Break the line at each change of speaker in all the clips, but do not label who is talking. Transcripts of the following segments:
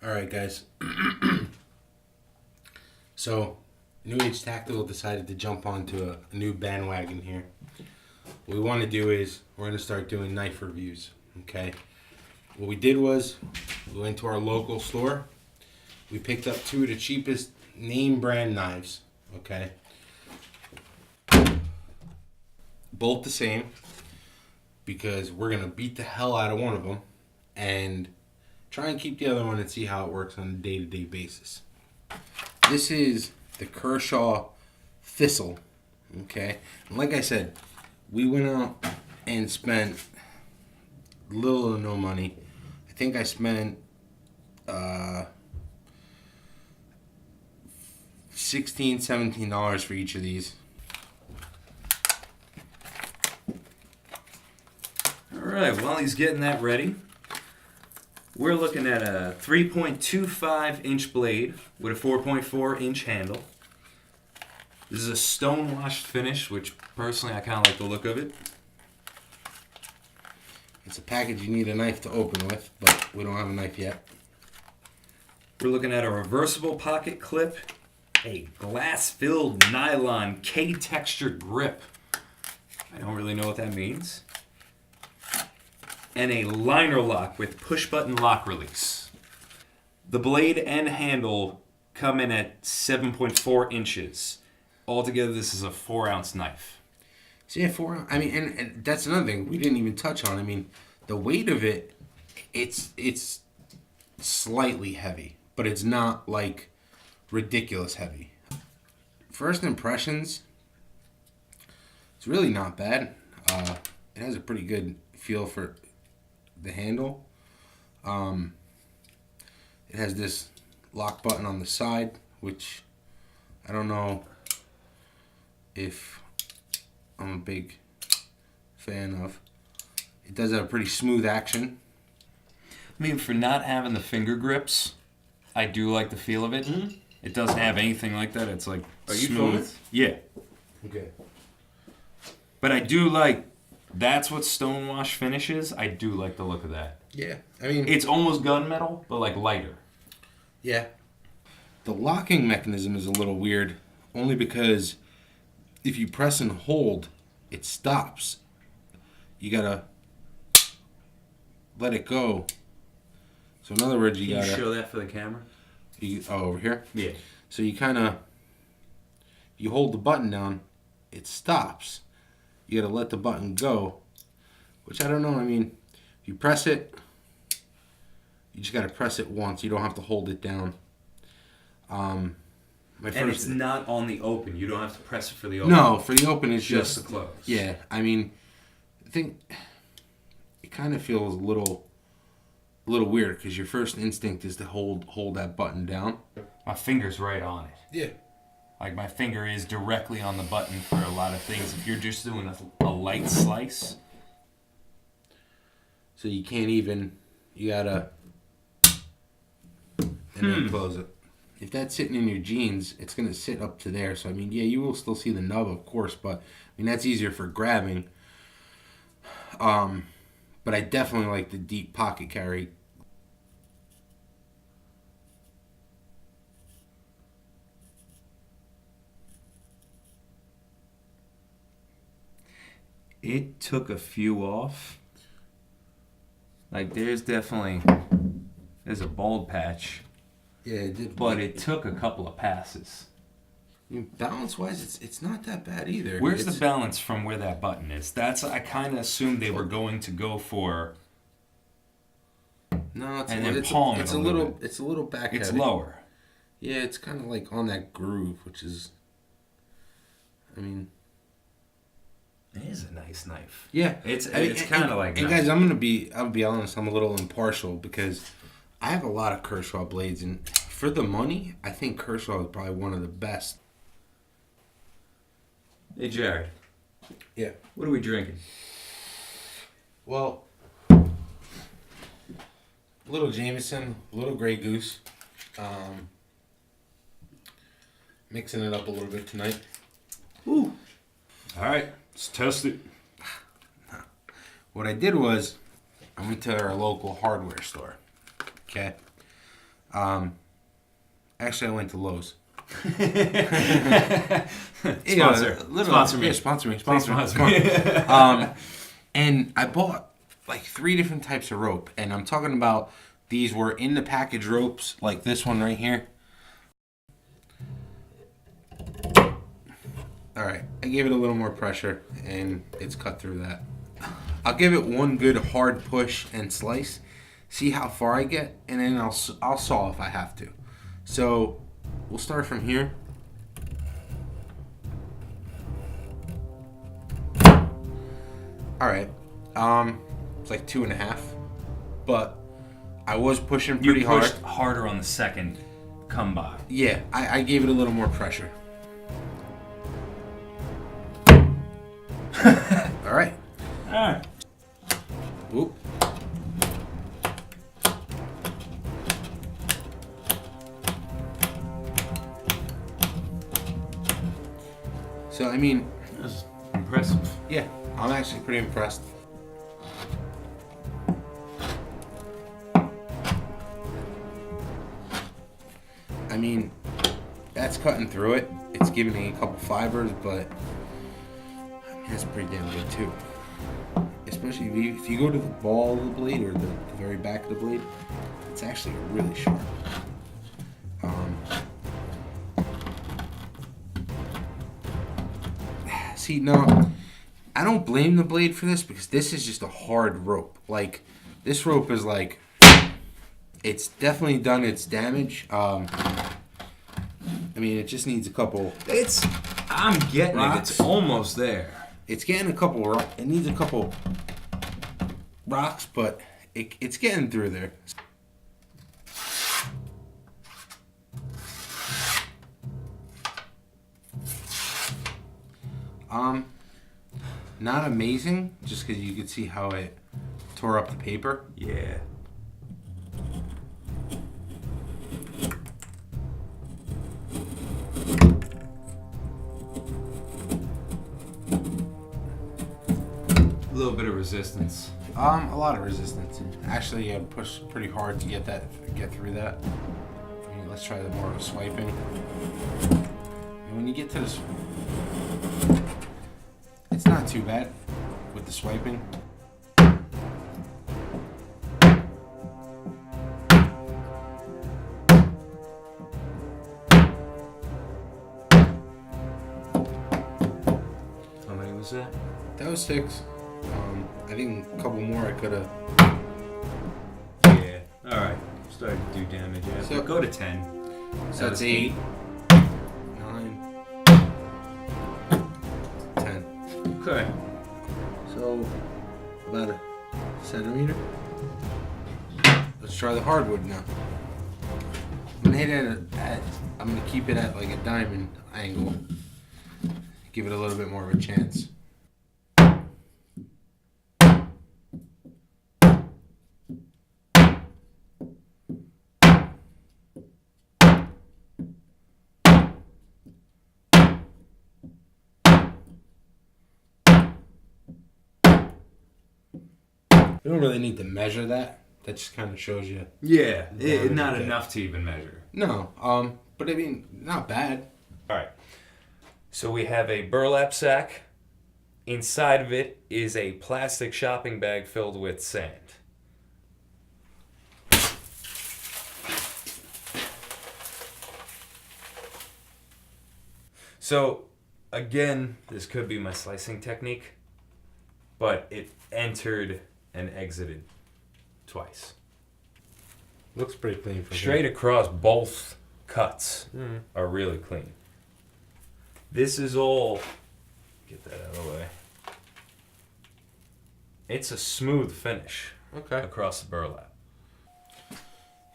All right, guys. So, New Age Tactical decided to jump onto a new bandwagon here. What we want to do is we're going to start doing knife reviews. Okay. What we did was we went to our local store. We picked up two of the cheapest name brand knives. Okay. Both the same, because we're going to beat the hell out of one of them and try and keep the other one and see how it works on a day-to-day basis. This is the Kershaw Thistle. Okay. And like I said, we went out and spent little or no money. I think I spent $16, $17 for each of these.
Alright, while he's getting that ready, we're looking at a 3.25 inch blade with a 4.4 inch handle. This is a stone washed finish, which personally I kind of like the look of it.
It's a package you need a knife to open with, but we don't have a knife yet.
We're looking at a reversible pocket clip, a glass-filled nylon K-texture grip. I don't really know what that means. And a liner lock with push-button lock release. The blade and handle come in at 7.4 inches. Altogether, this is a 4-ounce knife.
So yeah, 4 ounce. I mean, and that's another thing we didn't even touch on. I mean, the weight of it, it's slightly heavy, but it's not like ridiculous heavy. First impressions, it's really not bad. It has a pretty good feel for the handle. It has this lock button on the side, which I don't know if I'm a big fan of. It does have a pretty smooth action.
I mean, for not having the finger grips, I do like the feel of it. Mm-hmm. It doesn't have anything like that. It's like smooth. Yeah.
Okay.
But I do like, that's what stonewash finish is. I do like the look of that.
Yeah, I mean,
it's almost gunmetal, but like lighter.
Yeah. The locking mechanism is a little weird, only because if you press and hold, it stops. You gotta let it go. So in other words, you gotta...
Can you show that for the camera?
Over here?
Yeah.
So you you hold the button down, it stops. You gotta let the button go, which I don't know. I mean, if you press it, you just gotta press it once. You don't have to hold it down.
And it's not on the open. You don't have to press it for the open.
No, for the open, it's
just the close.
Yeah, I mean, I think it kind of feels a little weird because your first instinct is to hold that button down.
My finger's right on it.
Yeah.
Like, my finger is directly on the button for a lot of things. If you're just doing a light slice.
So you can't even, you gotta, and then close it. If that's sitting in your jeans, it's gonna sit up to there. So, I mean, yeah, you will still see the nub, of course, but, I mean, that's easier for grabbing. But I definitely like the deep pocket carry.
It took a few off. Like, there's a bald patch.
Yeah, it did.
But it took a couple of passes.
I mean, balance-wise, it's not that bad either.
Where's the balance from where that button is? I kind of assumed they were going to go for...
No, it's a little back
It's
heavy.
lower.
Yeah, it's kind of like on that groove, which is, I mean...
It is a nice knife.
Yeah.
It's kind of like
And
nice.
guys, I'll be honest, I'm a little impartial because I have a lot of Kershaw blades, and for the money, I think Kershaw is probably one of the best.
Hey, Jared.
Yeah.
What are we drinking?
Well, a little Jameson, a little Grey Goose. Mixing it up a little bit tonight.
Ooh. All right. Let's test it.
What I did was, I went to our local hardware store. Okay. Actually, I went to Lowe's.
Sponsor. Sponsor me.
Yeah, sponsor me.
Please
Sponsor
sponsor me.
And I bought like 3 different types of rope. And I'm talking about these were in the package ropes, like this one right here. Alright, I gave it a little more pressure and it's cut through that. I'll give it one good hard push and slice, see how far I get, and then I'll saw if I have to. So we'll start from here. Alright, it's like 2.5, but I was pushing pretty hard.
You pushed harder on the second come by.
Yeah, I gave it a little more pressure. Alright.
Alright.
Oop. So, I mean...
That's impressive.
Yeah, I'm actually pretty impressed. I mean, that's cutting through it. It's giving me a couple fibers, but I mean, that's pretty damn good too. Especially if you go to the ball of the blade or the very back of the blade, it's actually really sharp. See, no, I don't blame the blade for this because this is just a hard rope. Like, this rope is like, it's definitely done its damage. I mean, it just needs a couple.
I'm getting
rocks.
it. It's almost there.
It's getting a couple. It needs a couple rocks, but it's getting through there. Not amazing, just because you could see how it tore up the paper.
Yeah. A little bit of resistance.
A lot of resistance. And actually, I pushed pretty hard to get through that. I mean, let's try the more of a swiping. And when you get to this, it's not too bad with the swiping.
How many was that?
That was 6. I think a couple more I could have.
Yeah. All right. Started to do damage. Yeah.
So
go to 10.
So that's 8, 9, 10.
Okay.
So about a centimeter. Let's try the hardwood now. I'm gonna hit it I'm gonna keep it at like a diamond angle. Give it a little bit more of a chance. You don't really need to measure that. That just kind of shows you.
Yeah.
Yeah,
Not
okay.
enough to even measure.
No, but I mean, not bad.
All right. So we have a burlap sack. Inside of it is a plastic shopping bag filled with sand. So, again, this could be my slicing technique, but it entered and exited twice.
Looks pretty clean from
Straight
here.
across, both cuts are really clean. This is all, get that out of the way. It's a smooth finish
Okay.
across the burlap.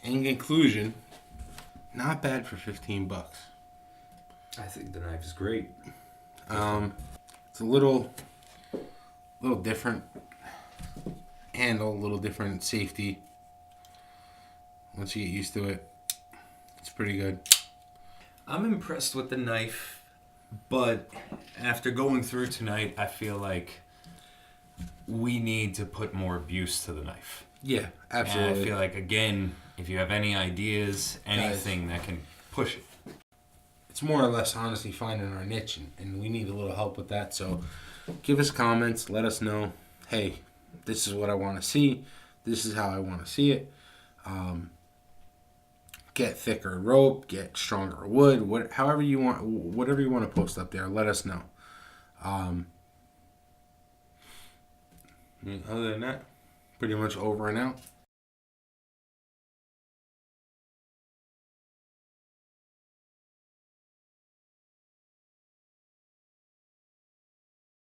In conclusion, not bad for $15.
I think the knife is great.
It's a little different handle, a little different safety. Once you get used to it, it's pretty good.
I'm impressed with the knife, but after going through tonight, I feel like we need to put more abuse to the knife.
Yeah,
And
absolutely.
I feel like, again, If you have any ideas, anything that can push it.
It's more or less honestly finding our niche, and we need a little help with that. So give us comments. Let us know, hey, this is what I want to see. This is how I want to see it. Get thicker rope, get stronger wood, however you want, whatever you want to post up there, let us know. Other than that, pretty much over and out.